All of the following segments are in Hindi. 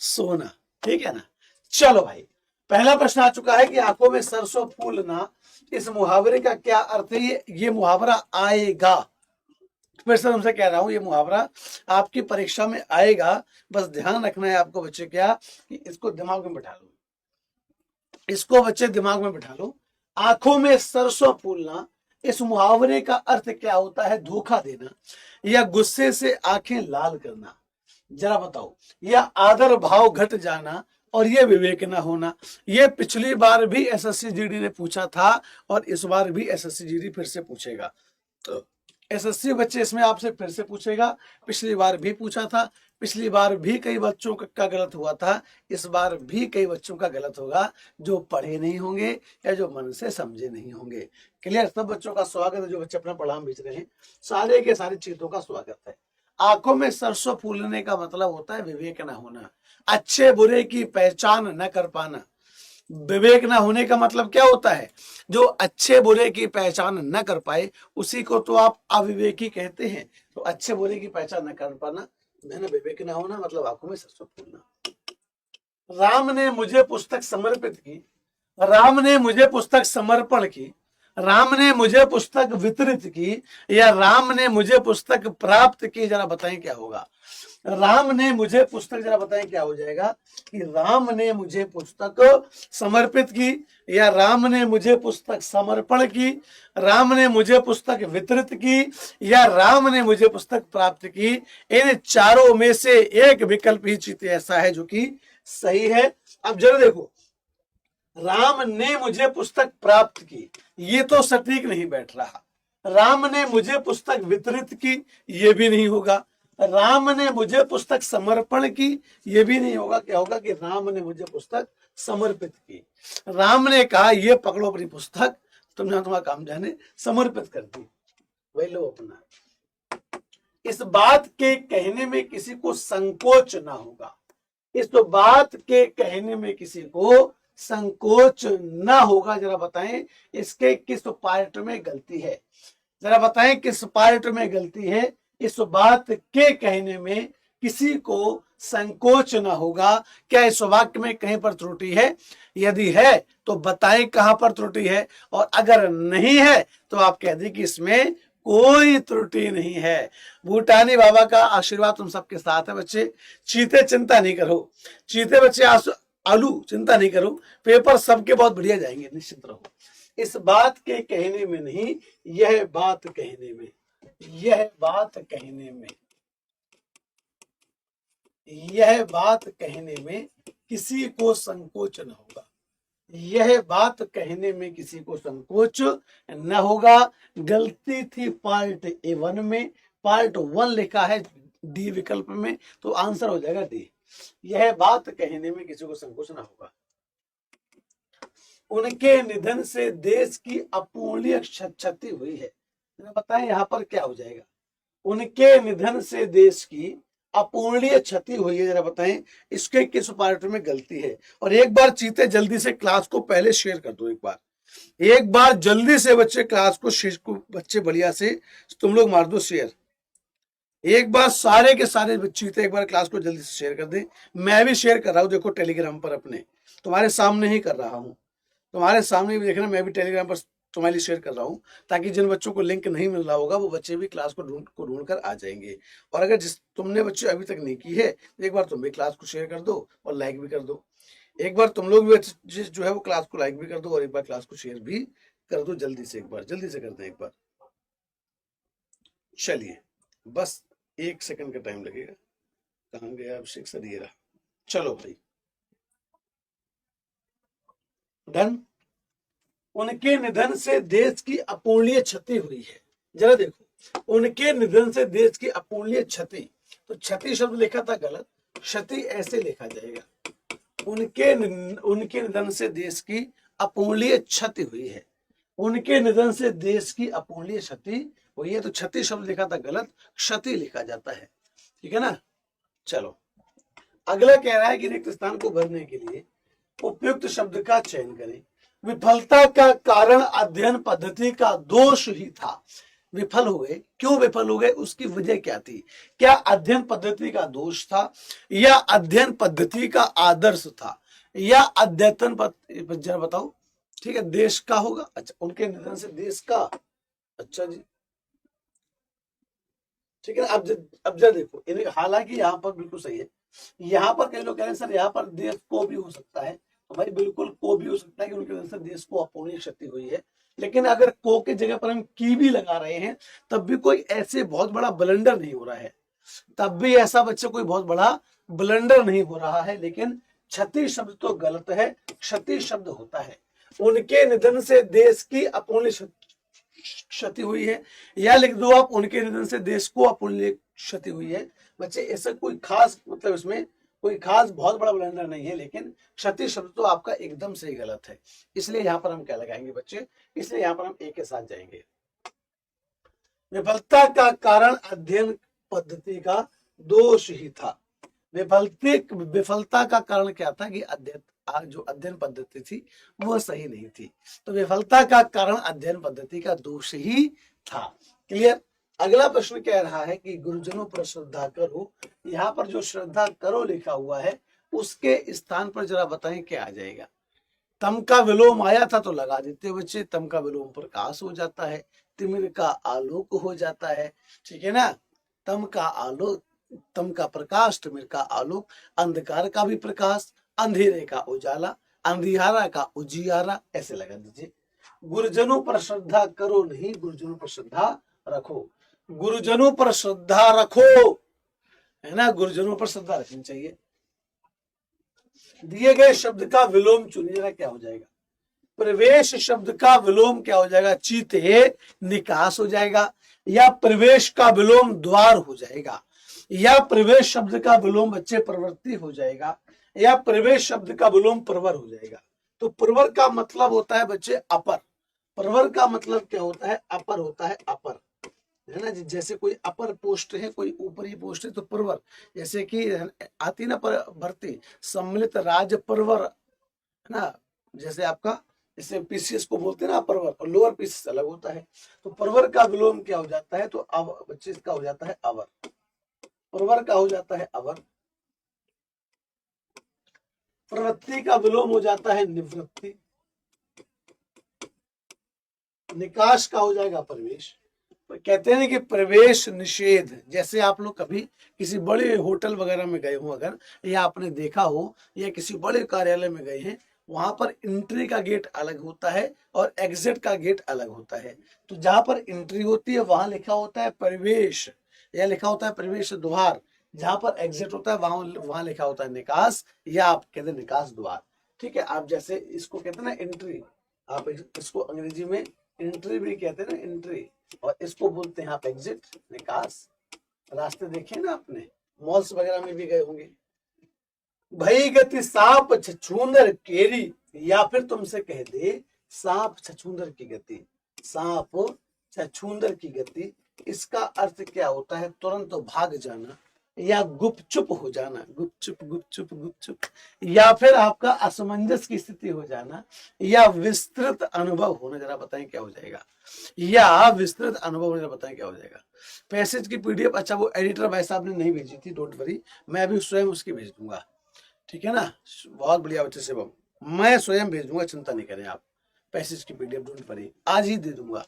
सोना। ठीक है ना। चलो भाई, पहला प्रश्न आ चुका है कि आंखों में सरसों फूलना, इस मुहावरे का क्या अर्थ है? ये मुहावरा आएगा, फिर से तुमसे कह रहा हूं, ये मुहावरा आपकी परीक्षा में आएगा। बस ध्यान रखना है आपको बच्चे क्या, कि इसको दिमाग में बिठा लो, इसको बच्चे दिमाग में बिठा लो। आंखों में सरसों फूलना, इस मुहावरे का अर्थ क्या होता है? धोखा देना, या गुस्से से आंखें लाल करना। जरा बताओ। या आदर भाव घट जाना, और ये विवेक न होना। ये पिछली बार भी एसएससी जीडी ने पूछा था, और इस बार भी एसएससी जीडी फिर से पूछेगा। तो एसएससी बच्चे इसमें आपसे फिर से पूछेगा। पिछली बार भी पूछा था, पिछली बार भी कई बच्चों का गलत हुआ था, इस बार भी कई बच्चों का गलत होगा, जो पढ़े नहीं होंगे या जो मन से समझे नहीं होंगे। क्लियर? सब बच्चों का स्वागत है, जो बच्चे अपना पढ़ाम भेज रहे हैं, सारे के सारे चीजों का स्वागत है। आंखों में सरसों फूलने का मतलब होता है विवेक न होना, अच्छे बुरे की पहचान न कर पाना। विवेक न होने का मतलब क्या होता है? जो अच्छे बुरे की पहचान न कर पाए, उसी को तो आप अविवेकी कहते हैं। तो अच्छे बुरे की पहचान न कर पाना, विवेक न होना, मतलब आंखों में सरसों फूलना। राम ने मुझे पुस्तक समर्पित की, राम ने मुझे पुस्तक समर्पण की, राम ने मुझे पुस्तक वितरित की, या राम ने मुझे पुस्तक प्राप्त की। जरा बताएं क्या होगा? राम ने मुझे पुस्तक, जरा बताएं क्या हो जाएगा? कि राम ने मुझे पुस्तक समर्पित की, या राम ने मुझे पुस्तक समर्पण की, राम ने मुझे पुस्तक वितरित की, या राम ने मुझे पुस्तक प्राप्त की। इन चारों में से एक विकल्प ही चित ऐसा है जो कि सही है। अब जरा देखो, राम ने मुझे पुस्तक प्राप्त की, ये तो सटीक नहीं बैठ रहा। राम ने मुझे पुस्तक वितरित की, ये भी नहीं होगा। राम ने मुझे पुस्तक समर्पण की, ये भी नहीं होगा। क्या होगा? कि राम ने मुझे पुस्तक समर्पित की। राम ने कहा ये पकड़ो अपनी पुस्तक, तुमने तुम्हारा काम जाने, समर्पित कर दी, वही लो अपना। इस बात के कहने में किसी को संकोच ना होगा, इस बात के कहने में किसी को संकोच ना होगा। जरा बताएं इसके किस पार्ट में गलती है? जरा बताएं किस पार्ट में गलती है? इस बात के कहने में किसी को संकोच ना होगा। क्या इस वाक्य में कहीं पर त्रुटि है? यदि है तो बताएं कहां पर त्रुटि है, और अगर नहीं है तो आप कह दें कि इसमें कोई त्रुटि नहीं है। भूटानी बाबा का आशीर्वाद तुम सबके साथ है बच्चे। चीते चिंता नहीं करो, चीते बच्चे आलू चिंता नहीं करो, पेपर सबके बहुत बढ़िया जाएंगे, निश्चित रहो। इस बात के कहने में नहीं, यह बात कहने में, यह बात कहने में, यह बात कहने में किसी को संकोच न होगा, यह बात कहने में किसी को संकोच न होगा। गलती थी पार्ट A1 में, पार्ट 1 लिखा है डी विकल्प में, तो आंसर हो जाएगा डी। यह बात कहने में किसी को संकोच न होगा। उनके निधन से देश की अपूर्णीय क्षति हुई है। बताएं यहां पर क्या हो जाएगा? उनके निधन से देश की अपूर्णीय क्षति हुई है। जरा बताएं इसके किस पार्ट में गलती है? और एक बार चीते जल्दी से क्लास को पहले शेयर कर दो, एक बार जल्दी से बच्चे क्लास को शेयर को, बच्चे बढ़िया से तुम लोग मार दो शेयर। एक बार सारे के सारे चीते एक बार क्लास को जल्दी से शेयर कर दें। मैं भी शेयर कर रहा हूं, देखो टेलीग्राम पर, अपने तुम्हारे सामने ही कर रहा हूं, तुम्हारे सामने भी देखना, मैं भी टेलीग्राम पर तुम्हारे लिए शेयर कर रहा हूं, ताकि जिन बच्चों को लिंक नहीं मिल रहा होगा वो बच्चे भी क्लास को ढूंढ कर आ जाएंगे। और अगर जिस तुमने बच्चे अभी तक नहीं की है, एक बार तुम भी क्लास को शेयर कर दो और लाइक भी कर दो। एक बार तुम लोग भी जो है वो क्लास को लाइक भी कर दो और एक बार क्लास को शेयर भी कर दो। जल्दी से, एक बार जल्दी से कर दो एक बार। चलिए, बस 1 सेकंड का टाइम लगेगा। कहाँ गया अभिषेक सर? ये रहा। चलो भाई, डन। उनके निधन से देश की अपूर्णीय क्षति हुई है। जरा देखो, उनके निधन से देश की अपूर्णीय क्षति, तो क्षति शब्द लिखा था गलत, क्षति ऐसे लिखा जाएगा। उनके निधन से देश की अपूर्णीय क्षति हुई है। उनके निधन से देश की अपूर्णीय क्षति हुई है, तो क्षति शब्द लिखा था गलत, क्षति लिखा जाता है। ठीक है ना? चलो, अगला कह रहा है कि रिक्त स्थान को भरने के लिए उपयुक्त शब्द का चयन करें। विफलता का कारण अध्ययन पद्धति का दोष ही था। विफल हो गए। क्यों विफल हो गए, उसकी वजह क्या थी? क्या अध्ययन पद्धति का दोष था, या अध्ययन पद्धति का आदर्श था, या अध्ययन जरा बताओ। ठीक है, देश का होगा। अच्छा, उनके निधन से देश का। अच्छा जी, ठीक है। अब जरा देखो, हालांकि यहाँ पर बिल्कुल सही है। यहाँ पर कई लोग कह रहे हैं सर यहाँ पर देश को भी हो सकता है, तो भाई बिल्कुल को भी हो सकता है कि उनकी वजह से देश को अपूर्णीय क्षति हुई है। लेकिन अगर को के जगह पर हम की भी लगा रहे हैं, तब भी कोई ऐसे बहुत बड़ा ब्लंडर नहीं हो रहा है, तब भी ऐसा बच्चे कोई बहुत बड़ा ब्लंडर नहीं हो रहा है। लेकिन क्षति शब्द तो गलत है, क्षति शब्द होता है। उनके निधन से देश की अपूर्णीय क्षति हुई है, या लिख दो आप उनके निधन से देश को अपूर्णीय क्षति हुई है। बच्चे ऐसा कोई खास मतलब इसमें कोई खास बहुत बड़ा ब्लंडर नहीं है, लेकिन क्षति शब्द तो आपका एकदम से गलत है। इसलिए यहाँ पर हम क्या लगाएंगे बच्चे, इसलिए यहाँ पर हम एक के साथ जाएंगे। विफलता का कारण अध्ययन पद्धति का दोष ही था। विफलता का कारण क्या था कि जो अध्ययन पद्धति थी वो सही नहीं थी। तो विफलता का कारण अध्ययन पद्धति का दोष ही था। क्लियर। अगला प्रश्न कह रहा है कि गुरुजनों पर श्रद्धा करो। यहाँ पर जो श्रद्धा करो लिखा हुआ है उसके स्थान पर जरा बताएं क्या आ जाएगा। तम का विलोम आया था तो लगा देते बच्चे, तम का विलोम प्रकाश हो जाता है, तिमिर का आलोक हो जाता है। ठीक है ना, तम का आलोक, तम का प्रकाश, तिमिर का आलोक, अंधकार का भी प्रकाश, अंधेरे का उजाला, अंधियारा का उजियारा, ऐसे लगा दीजिए। गुरुजनों पर श्रद्धा करो नहीं, गुरुजनों पर श्रद्धा रखो। गुरुजनों पर श्रद्धा रखो, है ना, गुरुजनों पर श्रद्धा रखनी चाहिए। दिए गए शब्द का विलोम चुनिएगा, क्या हो जाएगा। प्रवेश शब्द का विलोम क्या हो जाएगा, चीते निकास हो जाएगा, या प्रवेश का विलोम द्वार हो जाएगा, या प्रवेश शब्द का विलोम बच्चे प्रवृत्ति हो जाएगा, या प्रवेश शब्द का विलोम प्रवर हो जाएगा। तो प्रवर का मतलब होता है बच्चे अपर, प्रवर का मतलब क्या होता है, अपर होता है, अपर, है ना। जैसे कोई अपर पोस्ट है, कोई ऊपरी पोस्ट है, तो प्रवर, जैसे कि आती ना पर भर्ती सम्मिलित राज्य प्रवर, है ना, जैसे आपका जैसे पीसीएस को बोलते हैं ना प्रवर, और लोअर पीसीएस अलग होता है। तो प्रवर का विलोम क्या हो जाता है, तो अब बच्चे इसका हो जाता है अवर, प्रवर का हो जाता है अवर। प्रवृत्ति का विलोम हो जाता है निवृत्ति, निकाश का हो जाएगा प्रवेश। कहते हैं कि प्रवेश निषेध, जैसे आप लोग कभी किसी बड़े होटल वगैरह में गए हो अगर, या आपने देखा हो, या किसी बड़े कार्यालय में गए हैं, वहां पर एंट्री का गेट अलग होता है और एग्जिट का गेट अलग होता है। तो जहां पर एंट्री होती है वहां लिखा होता है प्रवेश, या लिखा होता है प्रवेश द्वार। जहां पर एग्जिट होता है वहां लिखा होता है निकास, या आप कहते हैं निकास द्वार। ठीक है, आप जैसे इसको कहते हैं ना एंट्री, आप इसको अंग्रेजी में एंट्री भी कहते हैं ना, एंट्री, और इसको बोलते हैं आप एग्जिट, निकास। रास्ते देखे ना आपने, मॉल्स वगैरह में भी गए होंगे। भई गति सांप छछूंदर केरी, या फिर तुमसे कह दे सांप छछूंदर की गति, सांप छछूंदर की गति, इसका अर्थ क्या होता है, तुरंत भाग जाना, या गुपचुप हो जाना, गुपचुप गुपचुप गुपचुप, या फिर आपका असमंजस की स्थिति हो जाना, या विस्तृत अनुभव होना। जरा बताएं क्या हो जाएगा, या विस्तृत अनुभव होना, बताएं क्या हो जाएगा। पैसेज की पीडीएफ, अच्छा वो एडिटर भाई साहब ने नहीं भेजी थी, डोंट वरी, मैं अभी स्वयं उसकी भेज दूंगा। ठीक है ना, बहुत बढ़िया बच्चे से मैं स्वयं भेज दूंगा, चिंता नहीं करें आप। पैसेज की पीडीएफ डोंट वरी, आज ही दे दूंगा।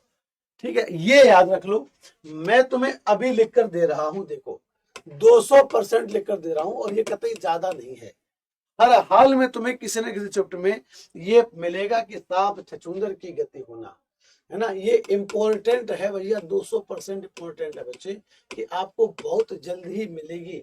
ठीक है, ये याद रख लो, मैं तुम्हें अभी लिखकर दे रहा हूं, देखो 200% लिखकर दे रहा हूं, और ये कतई ज्यादा नहीं है। हर हाल में तुम्हें किसी न किसी चैप्टर में ये मिलेगा कि सांप छछूंदर की गति होना, है ना। ये इंपॉर्टेंट है भैया, 200% इंपॉर्टेंट है बच्चे, कि आपको बहुत जल्द ही मिलेगी।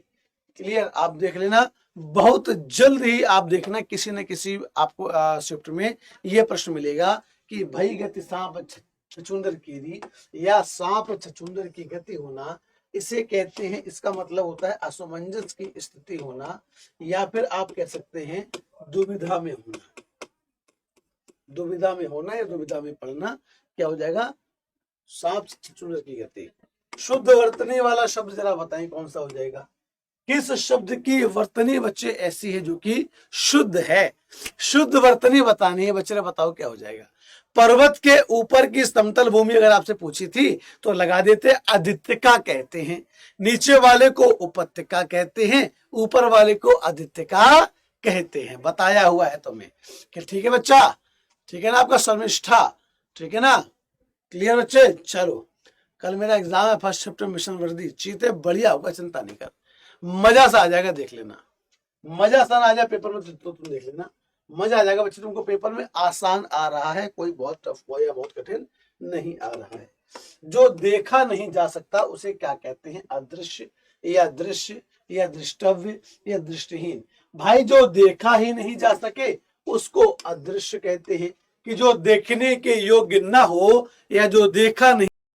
क्लियर, आप देख लेना, बहुत जल्द ही आप देखना किसी न किसी आपको शिफ्ट में ये प्रश्न मिलेगा कि भाई गति सांप छछूंदर की, या सांप छछूंदर की गति होना, इसे कहते हैं, इसका मतलब होता है असमंजस की स्थिति होना, या फिर आप कह सकते हैं दुविधा में होना, दुविधा में होना या दुविधा में पड़ना। क्या हो जाएगा, सांप छछूंदर की गति। शुद्ध वर्तनी वाला शब्द जरा बताएं कौन सा हो जाएगा, किस शब्द की वर्तनी बच्चे ऐसी है जो कि शुद्ध है? शुद्ध वर्तनी बतानी है बच्चे, बताओ क्या हो जाएगा? पर्वत के ऊपर की समतल भूमि अगर आपसे पूछी थी तो लगा देते आदित्यका कहते हैं, नीचे वाले को उपत्यका कहते हैं, ऊपर वाले को आदित्यका कहते हैं। बताया हुआ है तुम्हें कि ठीक है बच्चा, ठीक है ना आपका शर्मिष्ठा, ठीक है ना, क्लियर बच्चे? चलो कल मेरा एग्जाम है, फर्स्ट चैप्टर मिशन वर्दी, चीते बढ़िया होगा, चिंता नहीं कर, मजा सा आ जाएगा, देख लेना, मजा सा आ जाए पेपर में तो तुम देख लेना, मजा आ जाएगा बच्चे तुमको। पेपर में आसान आ रहा है, कोई बहुत टफ हो या बहुत कठिन नहीं आ रहा है। जो देखा नहीं जा सकता उसे क्या कहते हैं? अदृश्य या दृश्य या दृष्टव्य या दृष्टिहीन। भाई जो देखा ही नहीं जा सके उसको अदृश्य कहते हैं, कि जो देखने के योग्य ना हो या जो देखा नहीं